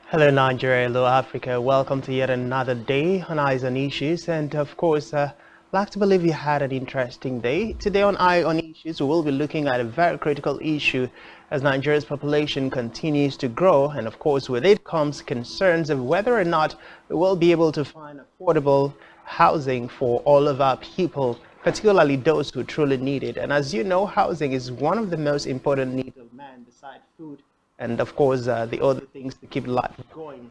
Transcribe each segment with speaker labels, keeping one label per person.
Speaker 1: Hello Nigeria, hello Africa. Welcome to yet another day on Eyes on Issues. And of course, like to believe you had an interesting day. Today on Eye on Issues, we will be looking at a very critical issue as Nigeria's population continues to grow. And of course, with it comes concerns of whether or not we will be able to find affordable housing for all of our people, particularly those who truly need it. And as you know, housing is one of the most important needs of man besides food and of course the other things to keep life going.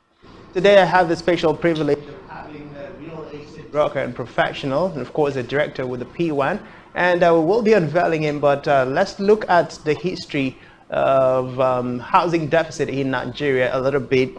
Speaker 1: Today I have the special privilege of having a real estate broker and professional, and of course a director with the P1, and we will be unveiling him, but let's look at the history of housing deficit in Nigeria a little bit.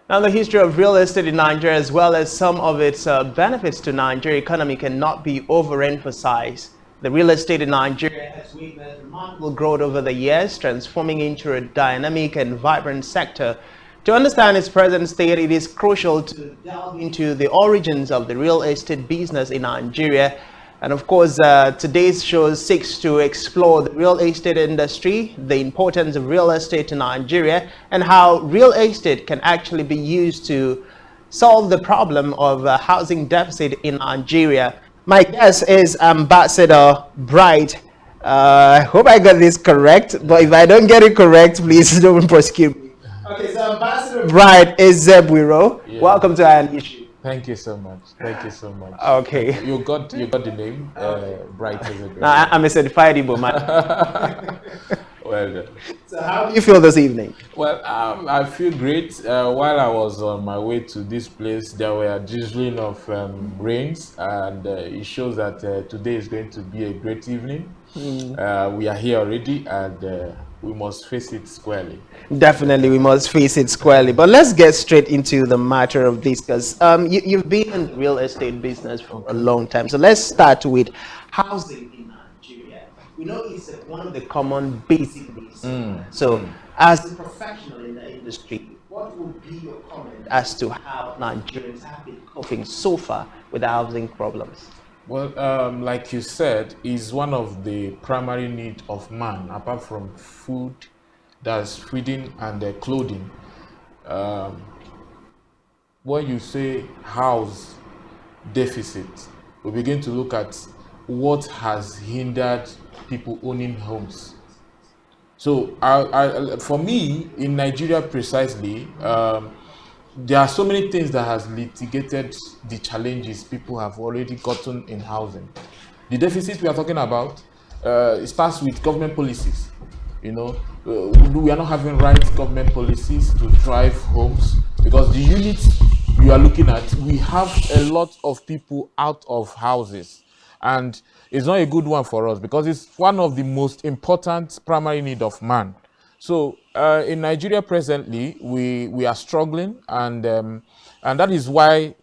Speaker 1: Now, the history of real estate in Nigeria, as well as some of its benefits to Nigeria economy, cannot be overemphasized. The real estate in Nigeria has witnessed remarkable growth over the years, transforming into a dynamic and vibrant sector. To understand its present state, it is crucial to delve into the origins of the real estate business in Nigeria. And of course, today's show seeks to explore the real estate industry, the importance of real estate in Nigeria, and how real estate can actually be used to solve the problem of housing deficit in Nigeria. My guest is Ambassador Bright. I hope I got this correct, but if I don't get it correct, please don't prosecute me. Okay, so Ambassador Bright is Zebwiro.
Speaker 2: Yeah.
Speaker 1: Welcome to Iron Issue.
Speaker 2: Thank you so much. Thank you so much.
Speaker 1: Okay.
Speaker 2: You got the name, Bright as a
Speaker 1: No, I'm a certified Igbo man.
Speaker 2: Well done.
Speaker 1: So how do you feel this evening?
Speaker 2: Well, I feel great. While I was on my way to this place, there were a drizzling of rains, and it shows that today is going to be a great evening. We are here already, and we must face it squarely.
Speaker 1: Definitely, we must face it squarely. But let's get straight into the matter of this, because you've been in the real estate business for a long time. So let's start with housing in Nigeria. We know it's one of the common basic needs. So, as a professional in the industry, what would be your comment as to how Nigerians have been coping so far with the housing problems?
Speaker 2: Well, like you said, is one of the primary needs of man, apart from food, that's feeding and clothing. When you say house deficit, we begin to look at what has hindered people owning homes. So, for me, in Nigeria precisely, there are so many things that has litigated the challenges people have already gotten in housing. The deficit we are talking about, it starts with government policies. You know, we are not having right government policies to drive homes, because the units you are looking at, we have a lot of people out of houses, and it's not a good one for us, because it's one of the most important primary need of man. So in Nigeria presently, we are struggling, and that is why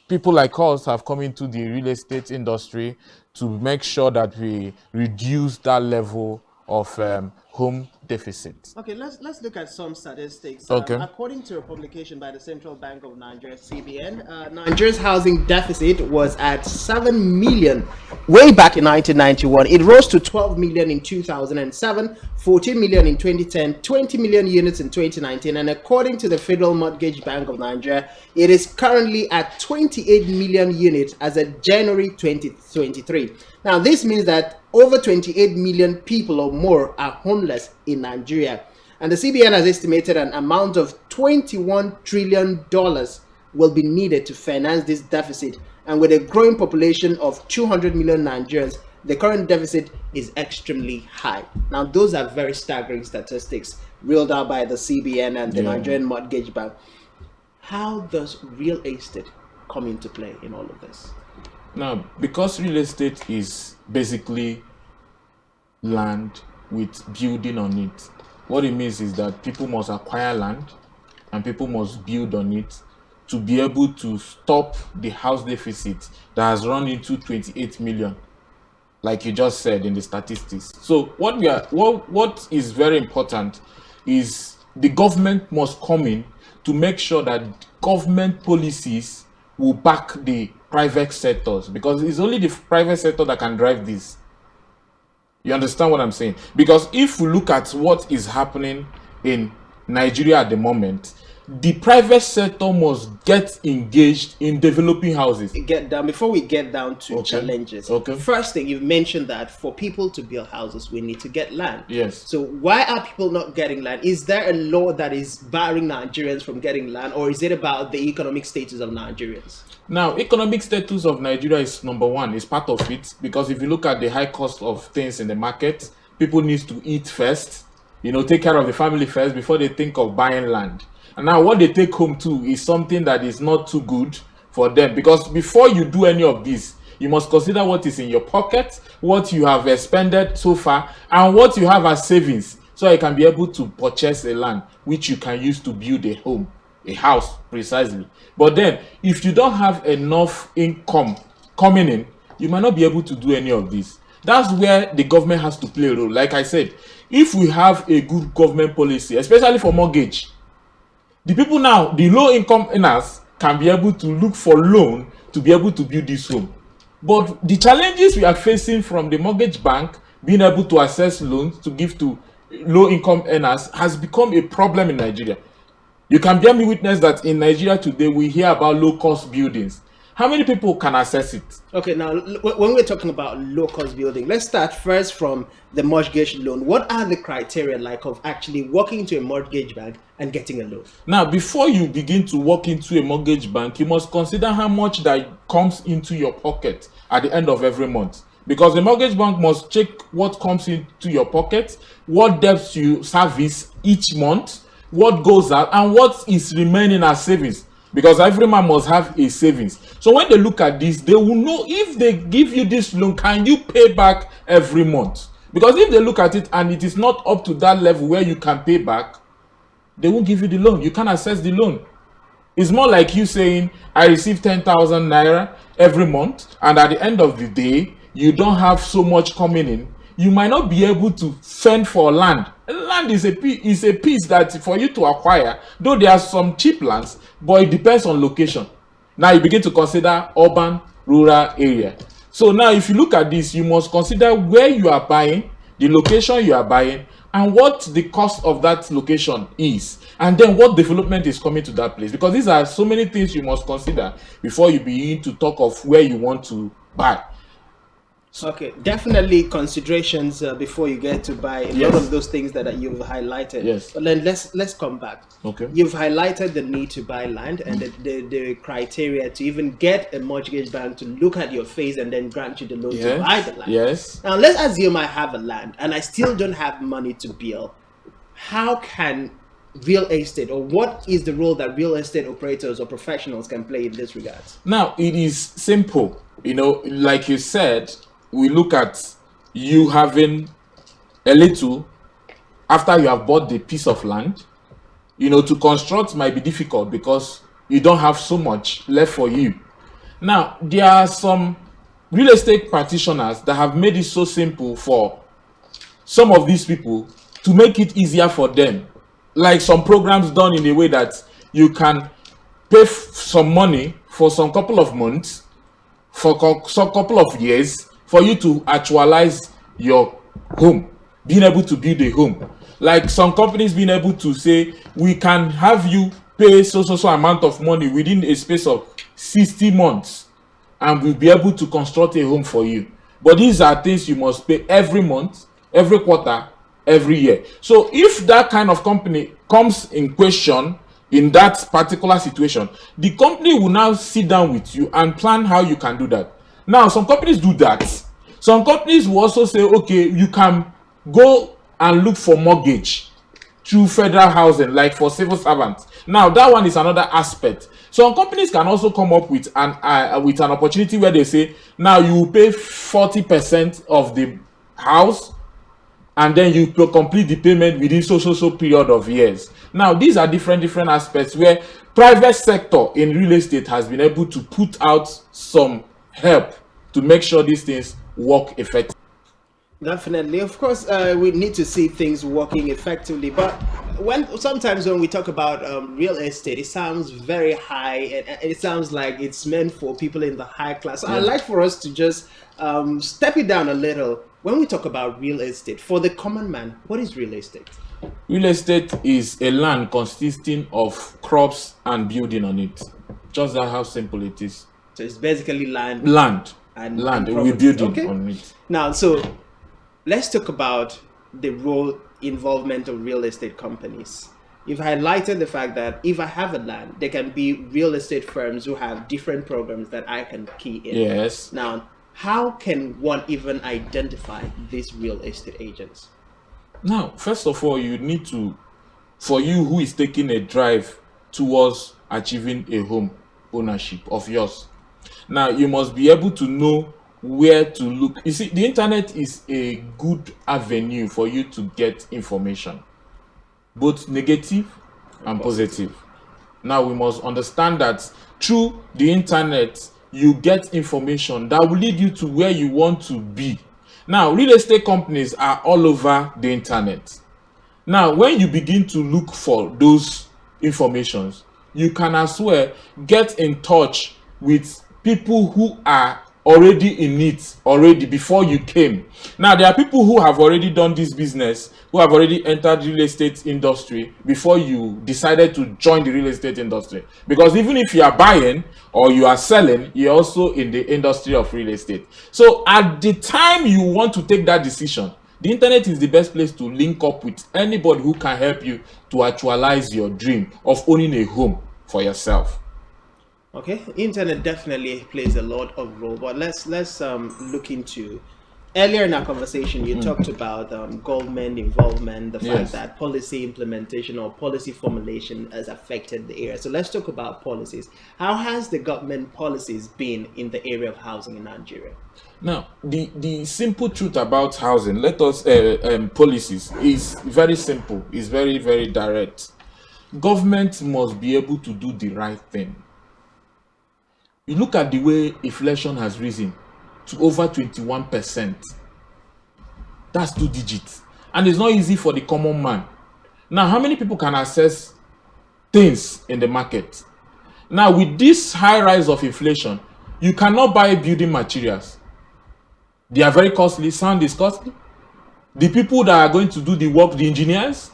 Speaker 2: people like us have come into the real estate industry to make sure that we reduce that level of home deficit.
Speaker 1: Okay, let's look at some statistics.
Speaker 2: Okay.
Speaker 1: According to a publication by the Central Bank of Nigeria, CBN, Nigeria's housing deficit was at 7 million way back in 1991. It rose to 12 million in 2007, 14 million in 2010, 20 million units in 2019, and according to the Federal Mortgage Bank of Nigeria, it is currently at 28 million units as of January 2023. Now, this means that over 28 million people or more are homeless in Nigeria. And the CBN has estimated an amount of $21 trillion will be needed to finance this deficit. And with a growing population of 200 million Nigerians, the current deficit is extremely high. Now, those are very staggering statistics reeled out by the CBN and the Nigerian Mortgage Bank. How does real estate come into play in all of this?
Speaker 2: Now, because real estate is basically land with building on it, what it means is that people must acquire land and people must build on it to be able to stop the house deficit that has run into 28 million, like you just said in the statistics. So what is very important is the government must come in to make sure that government policies will back the private sectors, because it's only the private sector that can drive this. You understand what I'm saying? Because if we look at what is happening in Nigeria at the moment, the private sector must get engaged in developing houses.
Speaker 1: Before we get down to
Speaker 2: Okay.
Speaker 1: challenges.
Speaker 2: Okay.
Speaker 1: First thing, you've mentioned that for people to build houses, we need to get land.
Speaker 2: Yes.
Speaker 1: So why are people not getting land? Is there a law that is barring Nigerians from getting land, or is it about the economic status of Nigerians?
Speaker 2: Now, economic status of Nigeria is number one, is part of it, because if you look at the high cost of things in the market, people need to eat first, take care of the family first before they think of buying land. And now what they take home too is something that is not too good for them, because before you do any of this, you must consider what is in your pocket, what you have expended so far, and what you have as savings, so you can be able to purchase a land which you can use to build a home, a house precisely. But then if you don't have enough income coming in, you might not be able to do any of this. That's where the government has to play a role. Like I said, if we have a good government policy, especially for mortgage, the people now, the low income earners, can be able to look for loan to be able to build this home. But the challenges we are facing from the mortgage bank being able to access loans to give to low income earners has become a problem in Nigeria. You can bear me witness that in Nigeria today, we hear about low-cost buildings. How many people can access it?
Speaker 1: Okay, now, when we're talking about low-cost building, let's start first from the mortgage loan. What are the criteria like of actually walking into a mortgage bank and getting a loan?
Speaker 2: Now, before you begin to walk into a mortgage bank, you must consider how much that comes into your pocket at the end of every month. Because the mortgage bank must check what comes into your pocket, what debts you service each month, what goes out, and what is remaining as savings, because every man must have a savings. So when they look at this, they will know if they give you this loan, can you pay back every month? Because if they look at it and it is not up to that level where you can pay back, they won't give you the loan. You can't access the loan. It's more like you saying, I receive 10,000 naira every month, and at the end of the day, you don't have so much coming in. You might not be able to fend for land. Land is a piece that for you to acquire, though there are some cheap lands, but it depends on location. Now you begin to consider urban, rural area. So now if you look at this, you must consider where you are buying, the location you are buying, and what the cost of that location is, and then what development is coming to that place. Because these are so many things you must consider before you begin to talk of where you want to buy.
Speaker 1: Okay, definitely considerations before you get to buy a lot of those things that you've highlighted.
Speaker 2: Yes.
Speaker 1: But then let's come back.
Speaker 2: Okay.
Speaker 1: You've highlighted the need to buy land and the criteria to even get a mortgage bank to look at your face and then grant you the loan to buy the land.
Speaker 2: Yes.
Speaker 1: Now let's assume I have a land and I still don't have money to build. How can real estate, or what is the role that real estate operators or professionals can play in this regard?
Speaker 2: Now it is simple. Like you said, we look at you having a little after you have bought the piece of land. To construct might be difficult because you don't have so much left for you. Now, there are some real estate practitioners that have made it so simple for some of these people to make it easier for them. Like some programs done in a way that you can pay some money for some couple of months, for some couple of years, for you to actualize your home, being able to build a home. Like some companies being able to say, we can have you pay so amount of money within a space of 60 months, and we'll be able to construct a home for you. But these are things you must pay every month, every quarter, every year. So if that kind of company comes in question in that particular situation, the company will now sit down with you and plan how you can do that. Now, some companies do that. Some companies will also say, okay, you can go and look for mortgage through federal housing, like for civil servants. Now, that one is another aspect. Some companies can also come up with an opportunity where they say, now you will pay 40% of the house, and then you complete the payment within so period of years. Now, these are different aspects where private sector in real estate has been able to put out some help to make sure these things work effectively.
Speaker 1: Definitely, of course, we need to see things working effectively. But sometimes when we talk about real estate, it sounds very high, and it sounds like it's meant for people in the high class. So I'd like for us to just step it down a little. When we talk about real estate, for the common man, what is real estate?
Speaker 2: Real estate is a land consisting of crops and building on it. Just that how simple it is.
Speaker 1: So it's basically land.
Speaker 2: Land.
Speaker 1: And
Speaker 2: Land.
Speaker 1: property.
Speaker 2: We're building
Speaker 1: Okay.
Speaker 2: on it.
Speaker 1: Now, so let's talk about the role involvement of real estate companies. You've highlighted the fact that if I have a land, there can be real estate firms who have different programs that I can key in.
Speaker 2: Yes.
Speaker 1: Now, how can one even identify these real estate agents?
Speaker 2: Now, first of all, you need to, for you who is taking a drive towards achieving a home ownership of yours, now you must be able to know where to look. You see, the internet is a good avenue for you to get information, both negative and positive. Now we must understand that through the internet you get information that will lead you to where you want to be. Now real estate companies are all over the internet. Now when you begin to look for those informations, you can as well get in touch with people who are already in it already before you came. Now there are people who have already done this business, who have already entered the real estate industry before you decided to join the real estate industry, because even if you are buying or you are selling, you're also in the industry of real estate. So at the time you want to take that decision, the internet is the best place to link up with anybody who can help you to actualize your dream of owning a home for yourself.
Speaker 1: Okay, internet definitely plays a lot of role, but let's look into, earlier in our conversation you talked about government involvement, the fact
Speaker 2: Yes.
Speaker 1: that policy implementation or policy formulation has affected the area. So let's talk about policies. How has the government policies been in the area of housing in Nigeria?
Speaker 2: Now, the simple truth about housing, let us policies is very simple, is very, very direct. Government must be able to do the right thing. You look at the way inflation has risen to over 21%. That's 2 digits. And it's not easy for the common man. Now, how many people can access things in the market? Now, with this high rise of inflation, you cannot buy building materials. They are very costly. Sound is costly. The people that are going to do the work, the engineers,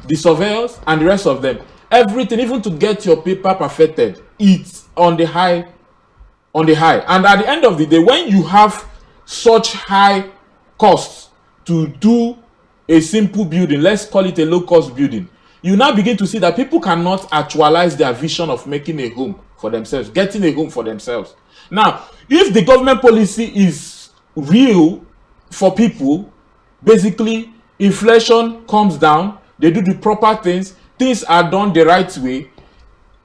Speaker 2: the surveyors, and the rest of them, everything, even to get your paper perfected, it's on the high. And at the end of the day, when you have such high costs to do a simple building, let's call it a low-cost building, you now begin to see that people cannot actualize their vision of making a home for themselves, getting a home for themselves. Now, if the government policy is real for people, basically inflation comes down, they do the proper things are done the right way,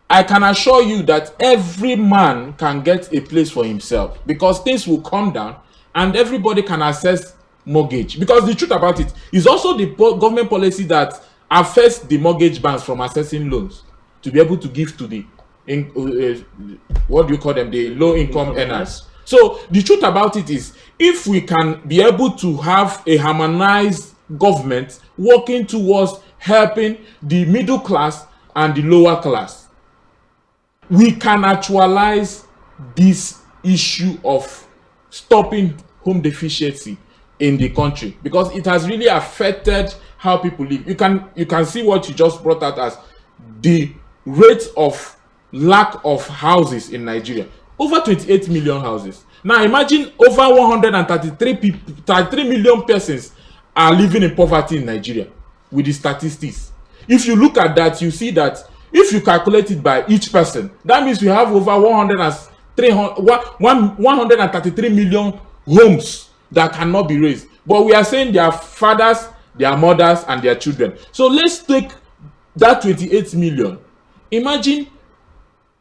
Speaker 2: I can assure you that every man can get a place for himself, because things will come down and everybody can access mortgage. Because the truth about it is also the government policy that affects the mortgage banks from accessing loans to be able to give to the what do you call them, the low income earners. So the truth about it is, if we can be able to have a harmonized government working towards helping the middle class and the lower class, we can actualize this issue of stopping home deficiency in the country, because it has really affected how people live. You can see what you just brought out as the rate of lack of houses in Nigeria. Over 28 million houses. Now imagine over 33 million persons are living in poverty in Nigeria with the statistics. If you look at that, you see that if you calculate it by each person, that means we have over 133 million homes that cannot be raised. But we are saying their fathers, their mothers, and their children. So let's take that 28 million. Imagine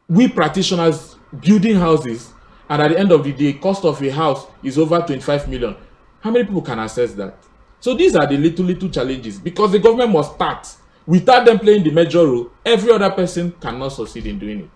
Speaker 2: we practitioners building houses, and at the end of the day, cost of a house is over 25 million. How many people can access that? So these are the little challenges, because the government must start. Without them playing the major role, every other person cannot succeed in doing it.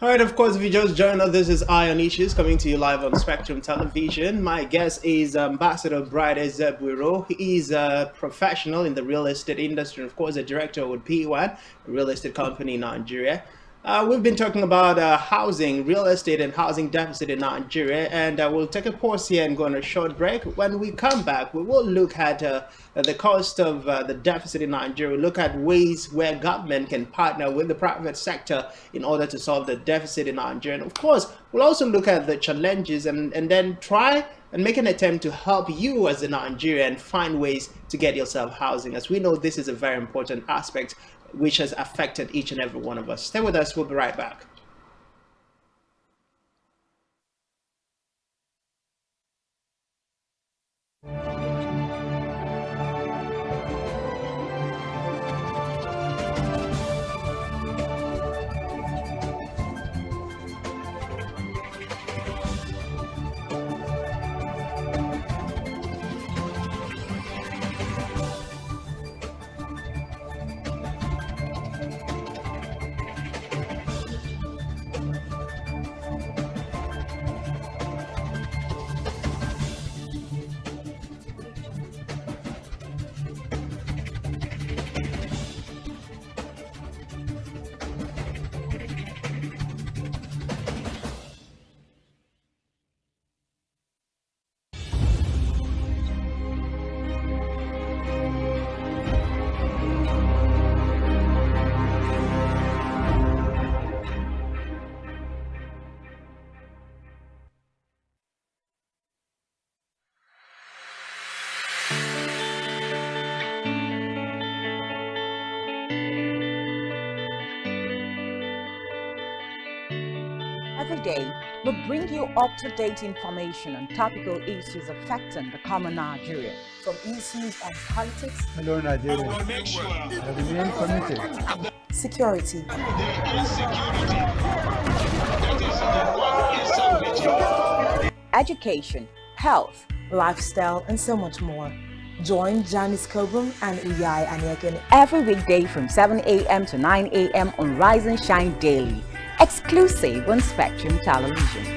Speaker 1: All right, of course, if you just joined us, this is Eye on Issues coming to you live on Spectrum Television. My guest is Ambassador Bright Ezebwiro. He is a professional in the real estate industry, and of course, a director with P1, a real estate company in Nigeria. We've been talking about housing, real estate, and housing deficit in Nigeria, and we'll take a pause here and go on a short break. When we come back, we will look at the cost of the deficit in Nigeria. We'll look at ways where government can partner with the private sector in order to solve the deficit in Nigeria. And of course, we'll also look at the challenges and then try and make an attempt to help you as a Nigerian find ways to get yourself housing, as we know this is a very important aspect which has affected each and every one of us. Stay with us, we'll be right back.
Speaker 3: Every day, we bring you up-to-date information on topical issues affecting the common Nigerian.
Speaker 4: From issues on politics,
Speaker 5: Hello, Nigeria. I remain committed.
Speaker 4: security,
Speaker 3: Education, health,
Speaker 4: lifestyle, and so much more. Join Janice Kobum and Uyai Anyeken
Speaker 3: every weekday from 7 a.m. to 9 a.m. on Rise and Shine Daily, exclusive on Spectrum Television.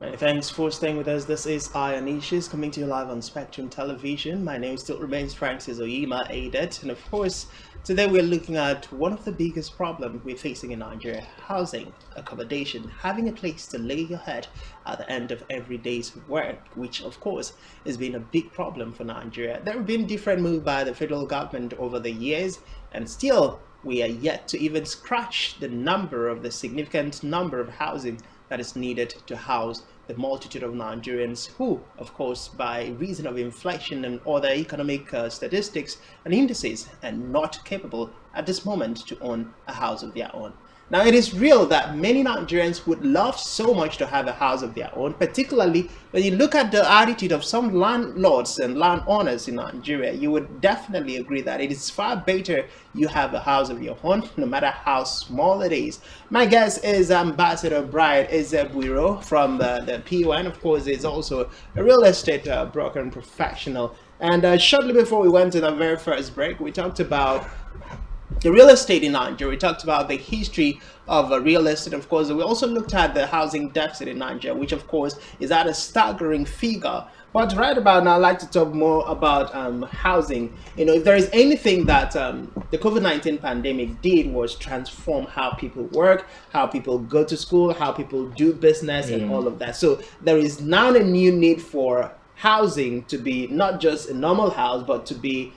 Speaker 1: Many thanks for staying with us. This is Iron Issues coming to you live on Spectrum Television. My name still remains Francis Oyima Adet, and of course, today we're looking at one of the biggest problems we're facing in Nigeria: housing, accommodation, having a place to lay your head at the end of every day's work, which of course has been a big problem for Nigeria. There have been different moves by the federal government over the years, and still we are yet to even scratch the significant number of housing that is needed to house the multitude of Nigerians who, of course, by reason of inflation and other economic statistics and indices, are not capable at this moment to own a house of their own. Now, it is real that many Nigerians would love so much to have a house of their own, particularly when you look at the attitude of some landlords and landowners in Nigeria. You would definitely agree that it is far better you have a house of your own, no matter how small it is. My guest is Ambassador Bright Ezebuiro from the PUN. Of course, is also a real estate broker and professional. And shortly before we went to the very first break, we talked about the real estate in Nigeria. We talked about the history of real estate. Of course, we also looked at the housing deficit in Nigeria, which of course is at a staggering figure. But right about now, I'd like to talk more about housing. You know, if there is anything that the COVID-19 pandemic did, was transform how people work, how people go to school, how people do business, and all of that. So there is now a new need for housing to be not just a normal house, but to be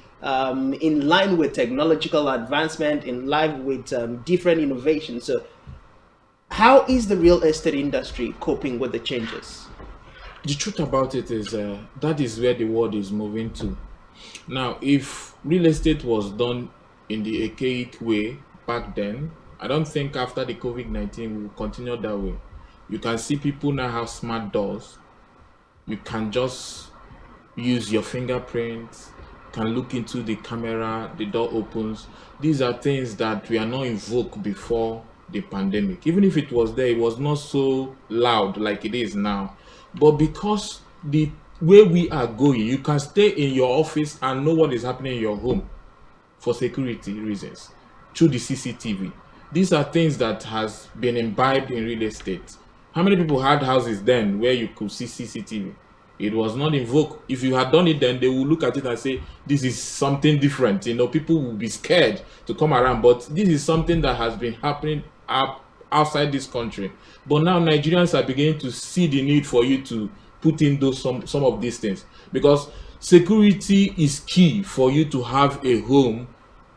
Speaker 1: in line with technological advancement, in line with different innovations. So how is the real estate industry coping with the changes?
Speaker 2: The truth about it is that is where the world is moving to. Now, if real estate was done in the archaic way back then. I don't think after the COVID-19 will continue that way. You can see people now have smart doors. You can just use your fingerprints, can look into the camera, the door opens. These are things that we are not invoked before the pandemic. Even if it was there, it was not so loud like it is now. But because the way we are going, you can stay in your office and know what is happening in your home for security reasons through the CCTV. These are things that has been imbibed in real estate. How many people had houses then where you could see CCTV? It was not invoked. If you had done it then, they will look at it and say, this is something different. You know, people will be scared to come around. But this is something that has been happening outside this country. But now Nigerians are beginning to see the need for you to put in those some of these things. Because security is key for you to have a home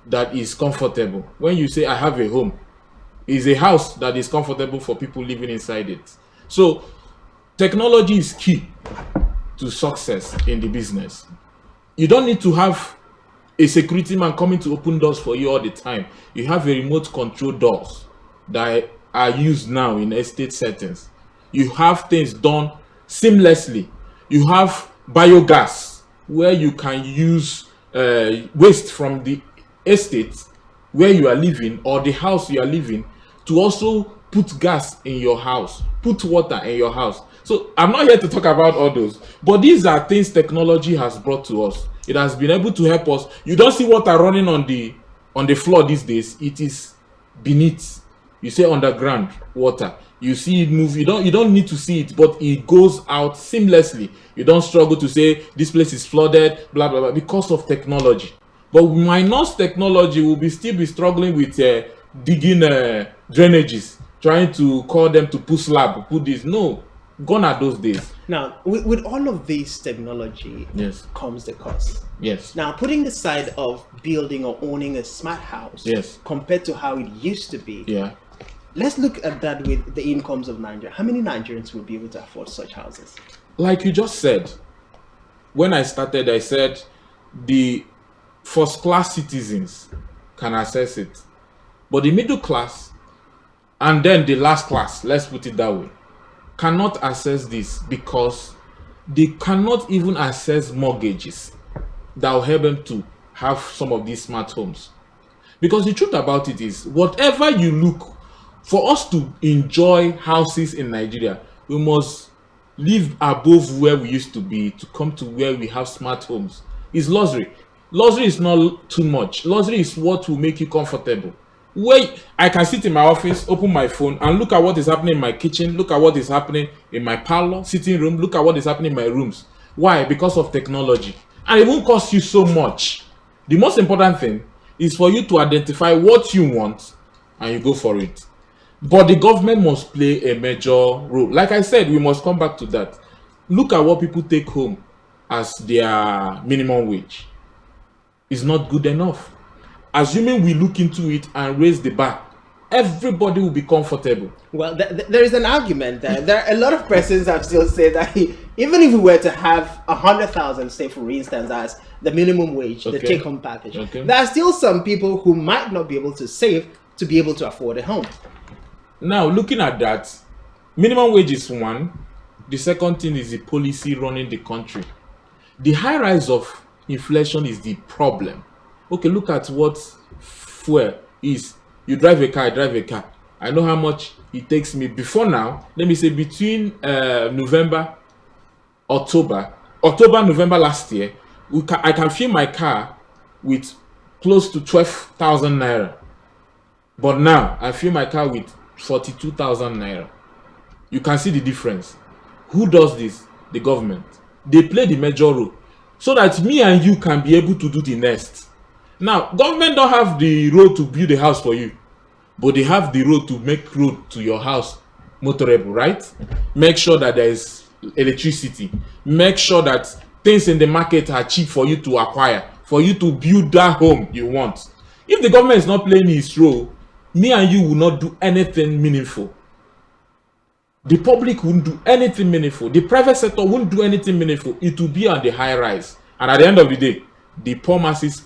Speaker 2: that is comfortable. When you say, I have a home, it's a house that is comfortable for people living inside it. So technology is key to success in the business. You don't need to have a security man coming to open doors for you all the time. You have a remote control doors that are used now in estate settings. You have things done seamlessly. You have biogas where you can use waste from the estate where you are living or the house you are living to also put gas in your house, put water in your house. So I'm not here to talk about all those, but these are things technology has brought to us. It has been able to help us. You don't see water running on the floor these days. It is beneath. You say underground water. You see it move. You don't need to see it, but it goes out seamlessly. You don't struggle to say this place is flooded, blah blah blah, because of technology. But minus technology, we'll still be struggling with digging drainages, trying to call them to put slab, put this. No, gone are those days.
Speaker 1: Now, with all of this technology,
Speaker 2: yes,
Speaker 1: comes the cost.
Speaker 2: Yes.
Speaker 1: Now, putting the side of building or owning a smart house,
Speaker 2: yes,
Speaker 1: compared to how it used to be,
Speaker 2: yeah,
Speaker 1: let's look at that with the incomes of Nigeria. How many Nigerians will be able to afford such houses?
Speaker 2: Like you just said, when I started, I said the first class citizens can access it, but the middle class and then the last class, let's put it that way, cannot access this because they cannot even access mortgages that will help them to have some of these smart homes. Because the truth about it is, whatever you look for, us to enjoy houses in Nigeria, we must live above where we used to be to come to where we have smart homes. It's luxury. Luxury is not too much. Luxury is what will make you comfortable. Where I can sit in my office, open my phone, and look at what is happening in my kitchen, look at what is happening in my parlor, sitting room, look at what is happening in my rooms. Why? Because of technology. And it won't cost you so much. The most important thing is for you to identify what you want and you go for it. But the government must play a major role. Like I said, we must come back to that. Look at what people take home as their minimum wage. It's not good enough. Assuming we look into it and raise the bar, everybody will be comfortable.
Speaker 1: Well, there is an argument there. There are a lot of persons that still say that even if we were to have 100,000, say for instance, as the minimum wage, the take-home package, there are still some people who might not be able to save to be able to afford a home.
Speaker 2: Now, looking at that, minimum wage is one. The second thing is the policy running the country. The high rise of inflation is the problem. Okay, look at what fuel is. You drive a car, I drive a car. I know how much it takes me. Before now, let me say between November, November last year, I can fill my car with close to 12,000 naira. But now, I fill my car with 42,000 naira. You can see the difference. Who does this? The government. They play the major role so that me and you can be able to do the next. Now, government don't have the road to build a house for you, but they have the road to make road to your house motorable, right? Make sure that there is electricity. Make sure that things in the market are cheap for you to acquire, for you to build that home you want. If the government is not playing its role, me and you will not do anything meaningful. The public won't do anything meaningful. The private sector won't do anything meaningful. It will be on the high rise. And at the end of the day, the poor masses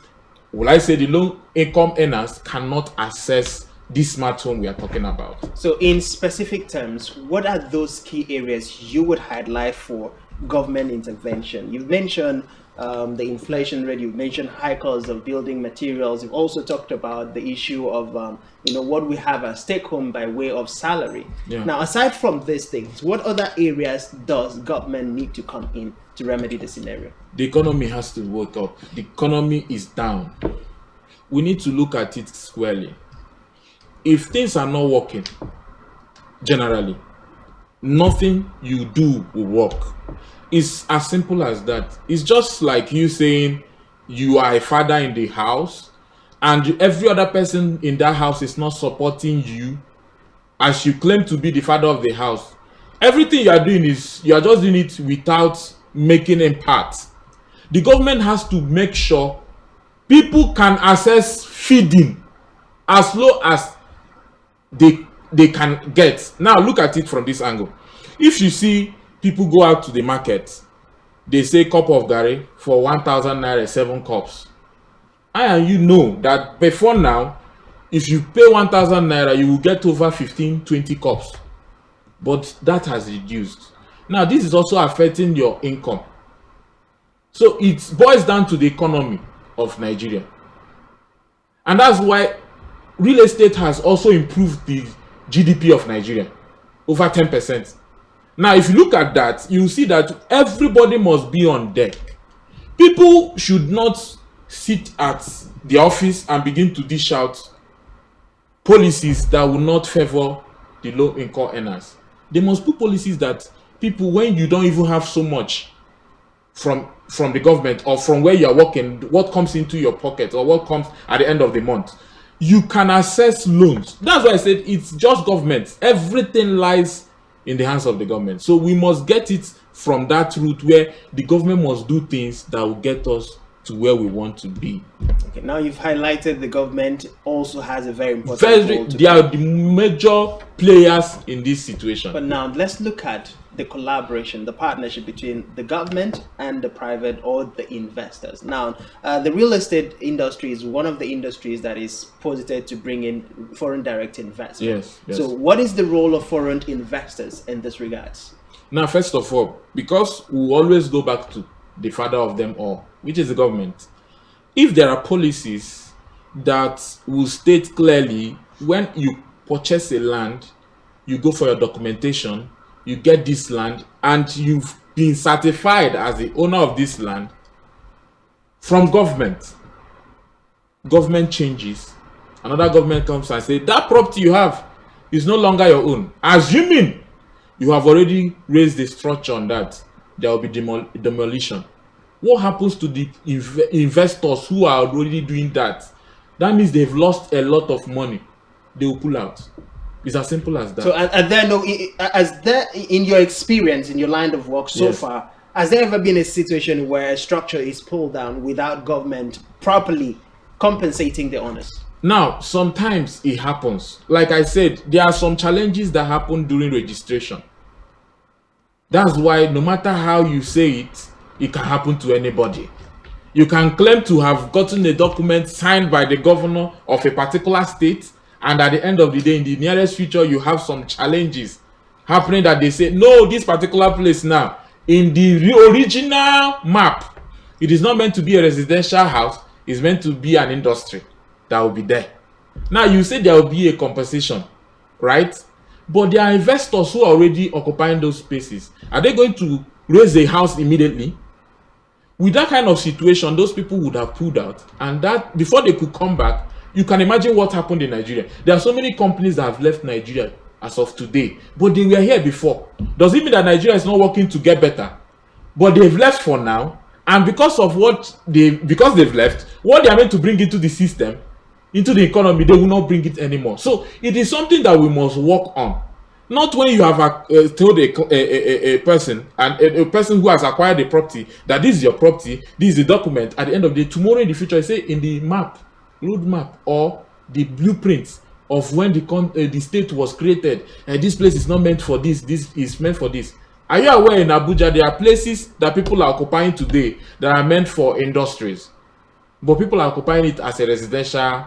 Speaker 2: will I say the low income earners cannot access this smartphone we are talking about.
Speaker 1: So in specific terms, what are those key areas you would highlight for government intervention? You've mentioned the inflation rate, you've mentioned high costs of building materials, you've also talked about the issue of what we have as take home by way of salary.
Speaker 2: Yeah.
Speaker 1: Now, aside from these things, what other areas does government need to come in to remedy the scenario?
Speaker 2: The economy has to wake up. The economy is down. We need to look at it squarely. If things are not working, generally, nothing you do will work. It's as simple as that. It's just like you saying you are a father in the house and every other person in that house is not supporting you as you claim to be the father of the house. Everything you are doing is you are just doing it without making impact. The government has to make sure people can access feeding as low as they can get. Now look at it from this angle. If you see people go out to the market, they say cup of garri for 1,000 naira, 7 cups. And you know that before now, if you pay 1,000 naira, you will get over 15, 20 cups. But that has reduced. Now this is also affecting your income. So it boils down to the economy of Nigeria. And that's why real estate has also improved the GDP of Nigeria over 10%. Now, if you look at that, you see that everybody must be on deck. People should not sit at the office and begin to dish out policies that will not favor the low-income earners. They must put policies that people, when you don't even have so much from the government or from where you are working, what comes into your pocket or what comes at the end of the month, you can access loans. That's why I said it's just government. Everything lies in the hands of the government. So we must get it from that route where the government must do things that will get us to where we want to be.
Speaker 1: Okay, now you've highlighted the government also has a very important role to
Speaker 2: they are the major players in this situation.
Speaker 1: But now let's look at the collaboration, the partnership between the government and the private or the investors. Now, the real estate industry is one of the industries that is posited to bring in foreign direct investment.
Speaker 2: Yes.
Speaker 1: So what is the role of foreign investors in this regards?
Speaker 2: Now, first of all, because we always go back to the father of them all, which is the government. If there are policies that will state clearly when you purchase a land, you go for your documentation, you get this land, and you've been certified as the owner of this land from government changes, another government comes and say that property you have is no longer your own, assuming you have already raised the structure on that, there will be demolition. What happens to the investors who are already doing that? That means they've lost a lot of money. They will pull out. It's as simple as that.
Speaker 1: So, in your experience, in your line of work so
Speaker 2: Yes.
Speaker 1: far, has there ever been a situation where a structure is pulled down without government properly compensating the owners?
Speaker 2: Now, sometimes it happens. Like I said, there are some challenges that happen during registration. That's why no matter how you say it, it can happen to anybody. You can claim to have gotten a document signed by the governor of a particular state, and at the end of the day, in the nearest future, you have some challenges happening that they say, no, this particular place now, in the original map, it is not meant to be a residential house, it's meant to be an industry that will be there. Now, you say there will be a compensation, right? But there are investors who are already occupying those spaces. Are they going to raise a house immediately? With that kind of situation, those people would have pulled out, and that before they could come back, you can imagine what happened in Nigeria. There are so many companies that have left Nigeria as of today, but they were here before. Does it mean that Nigeria is not working to get better? But they've left for now, and because they've left, what they are meant to bring into the system, into the economy, they will not bring it anymore. So it is something that we must work on. Not when you have told a person, and a person who has acquired a property, that this is your property, this is the document. At the end of the day, tomorrow in the future, say in the map, road map, or the blueprints of when the state was created, this place is not meant for this is meant for this. Are you aware in Abuja there are places that people are occupying today that are meant for industries? but people are occupying it as a residential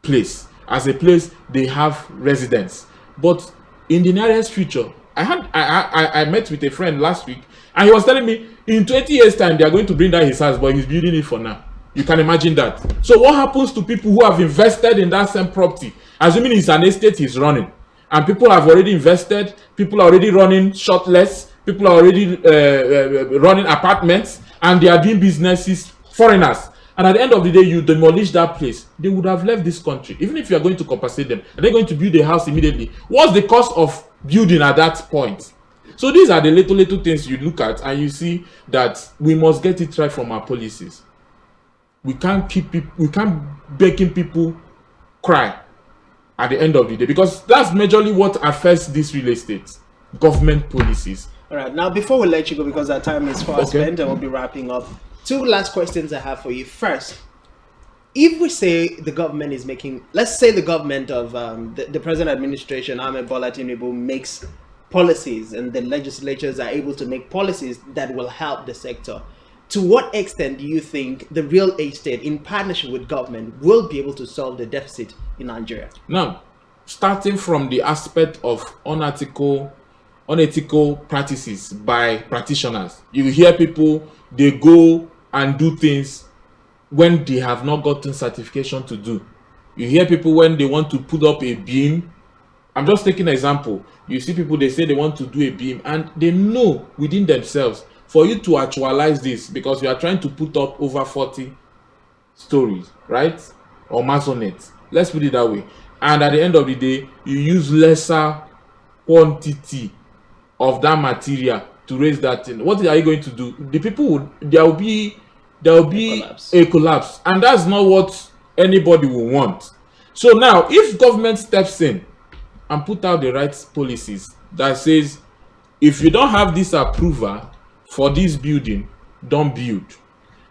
Speaker 2: place, as a place they have residence. But in the nearest future, I met with a friend last week, and he was telling me in 20 years time they are going to bring down his house, but he's building it for now. You can imagine that. So what happens to people who have invested in that same property, assuming it's an estate he's running, and people have already invested, people are already running shortless, people are already running apartments, and they are doing businesses, foreigners. And at the end of the day, you demolish that place, they would have left this country. Even if you are going to compensate them, are they going to build a house immediately? What's the cost of building at that point? So these are the little things you look at, and you see that we must get it right from our policies. We can't keep people, we can't making people cry at the end of the day, because that's majorly what affects this real estate, government policies.
Speaker 1: All right, now before we let you go, because our time is fast spent and we'll be wrapping up, two last questions I have for you. First, if we say the government is making, let's say the government of the present administration, Ahmed Bola Tinubu, makes policies, and the legislatures are able to make policies that will help the sector, to what extent do you think the real estate, in partnership with government, will be able to solve the deficit in Nigeria?
Speaker 2: Now, starting from the aspect of unethical practices by practitioners, you hear people, they go and do things when they have not gotten certification to do. You hear people when they want to put up a beam. I'm just taking an example. You see people, they say they want to do a beam, and they know within themselves, for you to actualize this, because you are trying to put up over 40 stories, right? Or maisonette. Let's put it that way. And at the end of the day, you use lesser quantity of that material to raise that thing. What are you going to do? The people would, there will be a collapse, and that's not what anybody will want. So now, if government steps in and put out the right policies that says, if you don't have this approval for this building, don't build,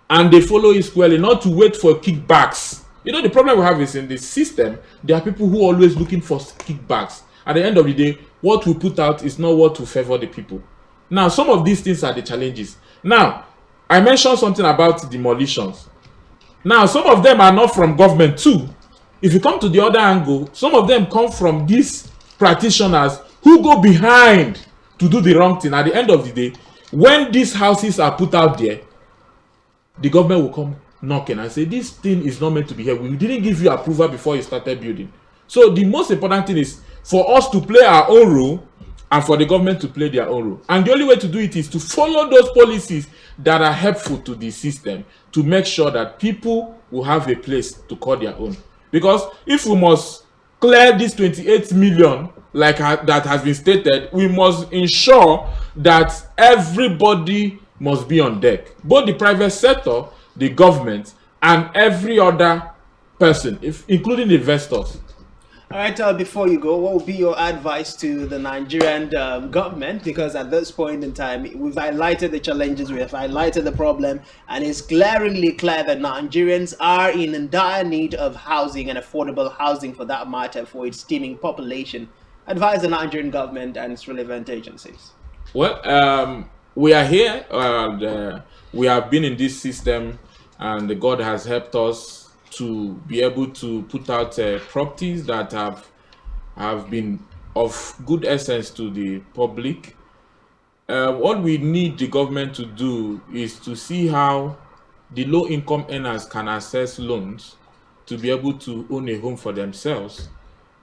Speaker 2: and they follow it squarely, not to wait for kickbacks. You know, the problem we have is in the system, there are people who are always looking for kickbacks. At the end of the day, what we put out is not what will favor the people. Now, some of these things are the challenges. Now, I mentioned something about demolitions. Now, some of them are not from government too. If you come to the other angle, some of them come from these practitioners who go behind to do the wrong thing. At the end of the day, when these houses are put out there, the government will come knocking and say, this thing is not meant to be here. We didn't give you approval before you started building. So the most important thing is for us to play our own role and for the government to play their own role. And the only way to do it is to follow those policies that are helpful to the system, to make sure that people will have a place to call their own. Because if we must clear this 28 million, like that has been stated, we must ensure that everybody must be on deck, both the private sector, the government, and every other person, including investors.
Speaker 1: All right, before you go, what would be your advice to the Nigerian government? Because at this point in time, we've highlighted the challenges, we have highlighted the problem, and it's glaringly clear that Nigerians are in dire need of housing, and affordable housing for that matter, for its teeming population. Advise the Nigerian government and its relevant agencies.
Speaker 2: Well, we are here, and we have been in this system, and God has helped us to be able to put out properties that have been of good essence to the public. What we need the government to do is to see how the low-income earners can access loans to be able to own a home for themselves,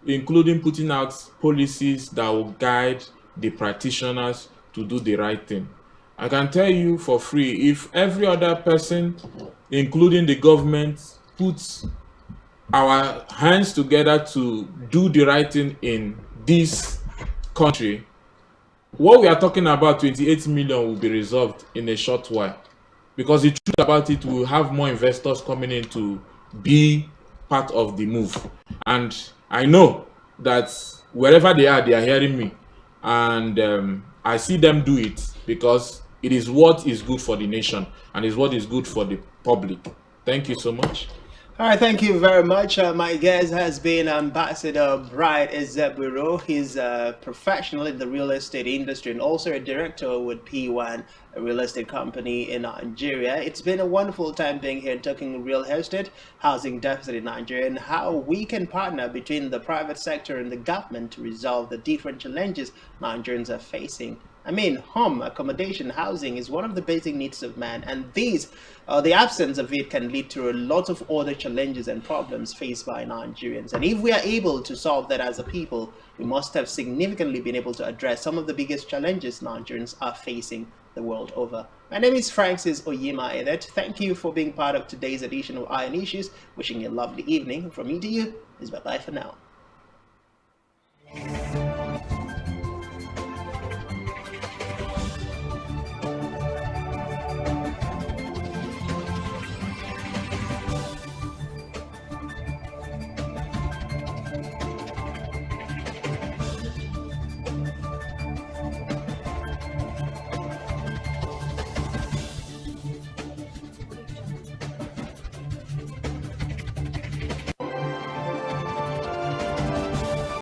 Speaker 2: including putting out policies that will guide the practitioners to do the right thing. I can tell you for free, if every other person, including the government, puts our hands together to do the right thing in this country, what we are talking about, 28 million, will be resolved in a short while. Because the truth about it, we will have more investors coming in to be part of the move. And I know that wherever they are hearing me, and I see them do it, because it is what is good for the nation and is what is good for the public. Thank you so much.
Speaker 1: All right, thank you very much. My guest has been Ambassador Bright Ezeburo. He's a professional in the real estate industry and also a director with P1, a real estate company in Nigeria. It's been a wonderful time being here and talking real estate, housing deficit in Nigeria, and how we can partner between the private sector and the government to resolve the different challenges Nigerians are facing. I mean, home, accommodation, housing is one of the basic needs of man, and the absence of it can lead to a lot of other challenges and problems faced by Nigerians. And if we are able to solve that as a people, we must have significantly been able to address some of the biggest challenges Nigerians are facing the world over. My name is Francis Oyema Edet. Thank you for being part of today's edition of Iron Issues. Wishing you a lovely evening. From me to you is bye-bye for now.